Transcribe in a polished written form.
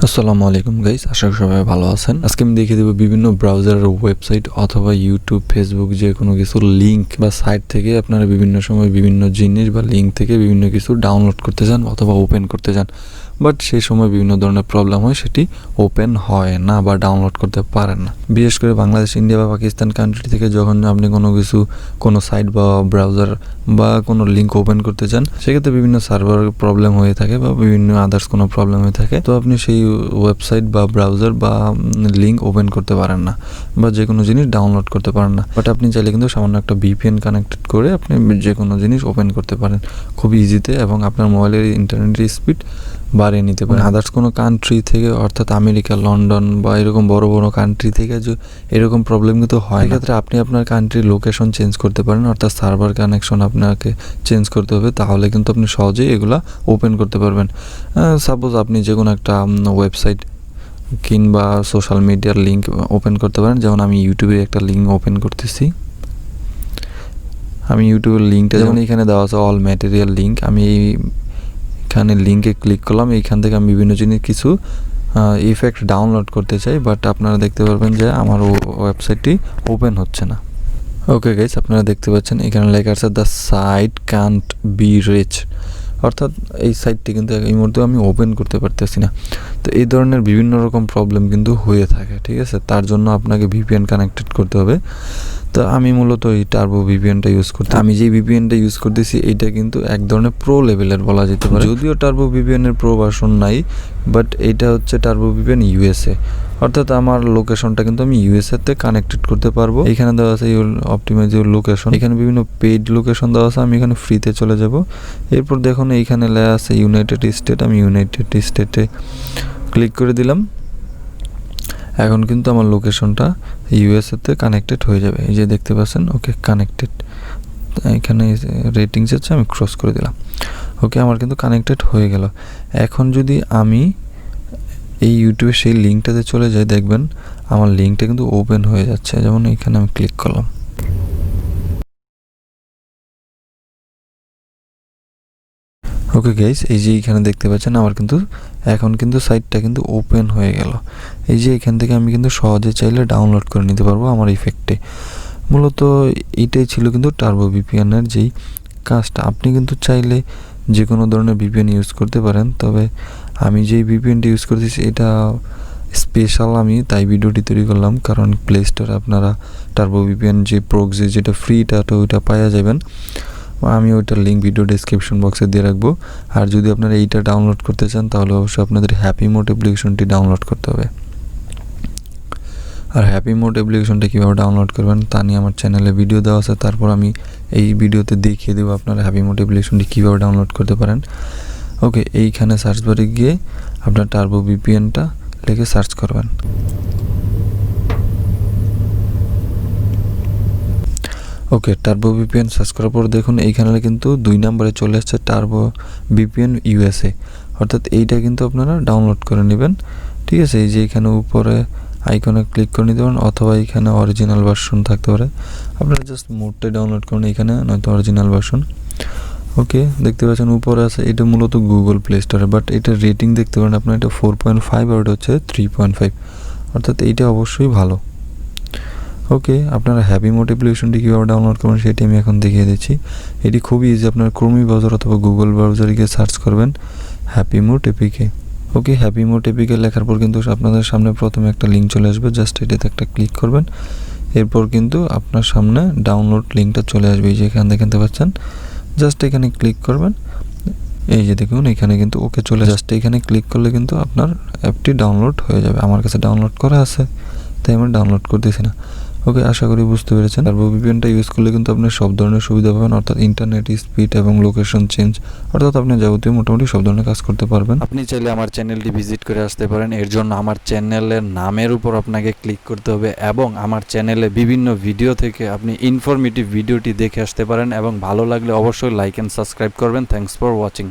আসসালামু আলাইকুম গাইস, আশা করি সবাই ভালো আছেন। আজকে আমি দেখিয়ে দেবো বিভিন্ন ব্রাউজারের ওয়েবসাইট অথবা ইউটিউব, ফেসবুক যে কোনো কিছুর লিঙ্ক বা সাইট থেকে আপনারা বিভিন্ন সময় বিভিন্ন জিনিস বা লিঙ্ক থেকে বিভিন্ন কিছু ডাউনলোড করতে চান অথবা ওপেন করতে চান, বাট সেই সময় বিভিন্ন ধরনের প্রবলেম হয়, সেটি ওপেন হয় না বা ডাউনলোড করতে পারেন না। বিশেষ করে বাংলাদেশ, ইন্ডিয়া বা পাকিস্তান কান্ট্রি থেকে যখন আপনি কোনো সাইট বা ব্রাউজার বা কোনো লিঙ্ক ওপেন করতে চান, সেক্ষেত্রে বিভিন্ন সার্ভার প্রবলেম হয়ে থাকে বা বিভিন্ন আদার্স কোনো প্রবলেম হয়ে থাকে, তো আপনি সেই ওয়েবসাইট বা ব্রাউজার বা লিঙ্ক ওপেন করতে পারেন না বা যে কোনো জিনিস ডাউনলোড করতে পারেন না। বাট আপনি চাইলে কিন্তু সামান্য একটা ভিপিএন কানেক্টেড করে আপনি যে কোনো জিনিস ওপেন করতে পারেন খুব ইজিতে, এবং আপনার মোবাইলের ইন্টারনেটের স্পিড বাড়িয়ে নিতে পারেন। আদার্স কোনো কান্ট্রি থেকে, অর্থাৎ আমেরিকা, লন্ডন বা এরকম বড় বড় কান্ট্রি থেকে যে এরকম প্রবলেম কিন্তু হয়, সেক্ষেত্রে আপনি আপনার কান্ট্রির লোকেশন চেঞ্জ করতে পারেন, অর্থাৎ সার্ভার কানেকশন আপনাকে চেঞ্জ করতে হবে, তাহলে কিন্তু আপনি সহজেই এগুলা ওপেন করতে পারবেন। সাপোজ আপনি যে কোনো একটা ওয়েবসাইট কিংবা সোশ্যাল মিডিয়ার লিঙ্ক ওপেন করতে পারেন। যেমন আমি ইউটিউবের একটা লিঙ্ক ওপেন করতেছি। আমি ইউটিউবের লিঙ্কটা যেমন এখানে দেওয়া আছে অল ম্যাটেরিয়াল লিঙ্ক, আমি এখানে লিঙ্কে ক্লিক করলাম। এইখান থেকে আমি বিভিন্ন জিনিস কিছু ইফেক্ট ডাউনলোড করতে চাই, বাট আপনারা দেখতে পারবেন যে আমার ওয়েবসাইটটি ওপেন হচ্ছে না। ওকে গাইস, আপনারা দেখতে পাচ্ছেন এখানে লেখা আছে the site can't be reach, অর্থাৎ এই সাইটটি কিন্তু এই মুহূর্তে আমি ওপেন করতে পারতেছি না। তো এই ধরনের বিভিন্ন রকম প্রবলেম কিন্তু হয়ে থাকে, ঠিক আছে। তার জন্য আপনাকে ভিপিএন কানেক্টেড করতে হবে। তো আমি মূলত এই টার্বো ভিপিএনটা ইউজ করতে, আমি যে ভিপিএনটা ইউজ করতেছি এইটা কিন্তু এক ধরনের প্রো লেভেলের বলা যেতে পারে। যদিও টার্বো ভিপিএনের প্রো ভার্সন নাই, বাট এইটা হচ্ছে টার্বো ভিপিএন ইউএসএ, অর্থাৎ আমার লোকেশনটা কিন্তু আমি ইউএসএতে কানেক্টেড করতে পারবো। এখানে দেওয়া আছে অপটিমাইজ ইউর লোকেশন, এখানে বিভিন্ন পেইড লোকেশন দেওয়া আছে। আমি এখানে ফ্রিতে চলে যাব। এরপর দেখুন এইখানে লেখা আছে ইউনাইটেড স্টেট, আমি ইউনাইটেড স্টেটে ক্লিক করে দিলাম। এখন কিন্তু আমার লোকেশনটা ইউএসএতে কানেক্টেড হয়ে যাবে, এই যে দেখতে পাচ্ছেন। ওকে, কানেক্টেড, এখানে রেটিংস আছে, আমি ক্রস করে দিলাম। ওকে, আমার কিন্তু কানেক্টেড হয়ে গেল। এখন যদি আমি এই ইউটিউবে সেই লিঙ্কটাতে চলে যাই, দেখবেন আমার লিঙ্কটা কিন্তু ওপেন হয়ে যাচ্ছে। যেমন এখানে আমি ক্লিক করলাম। ওকে গাইস, এই যে এখানে দেখতে পাচ্ছেন আমার কিন্তু এখন কিন্তু সাইটটা কিন্তু ওপেন হয়ে গেল। এই যে এখান থেকে আমি কিন্তু সহজে চাইলে ডাউনলোড করে নিতে পারবো আমার ইফেক্টে। মূলত এইটাই ছিল কিন্তু টার্বো ভিপিএনের যেই কাজটা। আপনি কিন্তু চাইলে যে কোনো ধরনের ভিপিএন ইউজ করতে পারেন, তবে আমি যেই ভিপিএনটা ইউজ করতেছি এটা স্পেশাল, আমি তাই ভিডিওটি তৈরি করলাম। কারণ প্লে স্টোরে আপনারা টার্বো ভিপিএন যে প্রক্সি যেটা ফ্রিটা, তো ওইটা পাওয়া যাবেন। আমি ওইটার লিঙ্ক ভিডিও ডেসক্রিপশন বক্সে দিয়ে রাখবো। আর যদি আপনারা এইটা ডাউনলোড করতে চান, তাহলে অবশ্যই আপনাদের হ্যাপি মোড অ্যাপ্লিকেশনটি ডাউনলোড করতে হবে। আর হ্যাপি মোড অ্যাপ্লিকেশনটা কীভাবে ডাউনলোড করবেন তা নিয়ে আমার চ্যানেলে ভিডিও দেওয়া আছে। তারপর আমি এই ভিডিওতে দেখিয়ে দেবো আপনারা হ্যাপি মোড অ্যাপ্লিকেশনটি কীভাবে ডাউনলোড করতে পারেন। ওকে, এইখানে সার্চ বারে গিয়ে আপনার টার্বো ভিপিএনটা লিখে সার্চ করবেন। ওকে, টার্বো ভিপিএন সার্চ করার পর দেখুন এইখানে কিন্তু 2 নম্বরে চলে আসছে টার্বো ভিপিএন ইউএসএ, অর্থাৎ এইটা কিন্তু আপনারা ডাউনলোড করে নেবেন, ঠিক আছে। এই যে এখানে উপরে আইকনে ক্লিক করে নিতে পারেন, অথবা এখানে অরিজিনাল ভার্সন থাকতে পারে। আপনারা জাস্ট মোডটাই ডাউনলোড করুন এখানে, নয়তো অরিজিনাল ভার্সন। ওকে, দেখতে পাচ্ছেন উপরে আছে। এটা মূলত গুগল প্লে স্টোরে, বাট এটা রেটিং দেখতে পারেন আপনার, এটা 4.5 আর এটা হচ্ছে 3.5, অর্থাৎ এইটা অবশ্যই ভালো। ওকে, আপনারা হ্যাপি মোড অ্যাপ্লিকেশনটি কীভাবে ডাউনলোড করবেন সেটি আমি এখন দেখিয়ে দিচ্ছি। এটি খুবই ইজি। আপনার ক্রোমি ব্রাউজার অথবা গুগল ব্রাউজারে গিয়ে সার্চ করবেন হ্যাপি মোড এপিকে। ওকে, হ্যাপি মোড এপিকে লেখার পর কিন্তু আপনাদের সামনে প্রথমে একটা লিঙ্ক চলে আসবে, জাস্ট এটাতে একটা ক্লিক করবেন। এরপর কিন্তু আপনার সামনে ডাউনলোড লিঙ্কটা চলে আসবে, এই যে এখানে দেখতে পাচ্ছেন। জাস্ট এখানে ক্লিক করবেন, এই যে দেখুন এখানে কিন্তু ওকে চলে, জাস্ট এখানে ক্লিক করলে কিন্তু আপনার অ্যাপটি ডাউনলোড হয়ে যাবে। আমার কাছে ডাউনলোড করা আছে, তাই আমি ডাউনলোড করতেছি না। ওকে, আশা করি বুঝতে পেরেছেন। টার্বো ভিপিএনটা ইউজ করলে কিন্তু আপনি সব ধরনের সুবিধা পাবেন, অর্থাৎ ইন্টারনেট স্পিড এবং লোকেশন চেঞ্জ, অর্থাৎ আপনি যাবতীয় মোটামুটি সব ধরনের কাজ করতে পারবেন। আপনি চাইলে আমার চ্যানেলটি ভিজিট করে আসতে পারেন। এর জন্য আমার চ্যানেলের নামের উপর আপনাকে ক্লিক করতে হবে, এবং আমার চ্যানেলে বিভিন্ন ভিডিও থেকে আপনি ইনফরমেটিভ ভিডিওটি দেখে আসতে পারেন, এবং ভালো লাগলে অবশ্যই লাইক অ্যান্ড সাবস্ক্রাইব করবেন। Thanks for watching.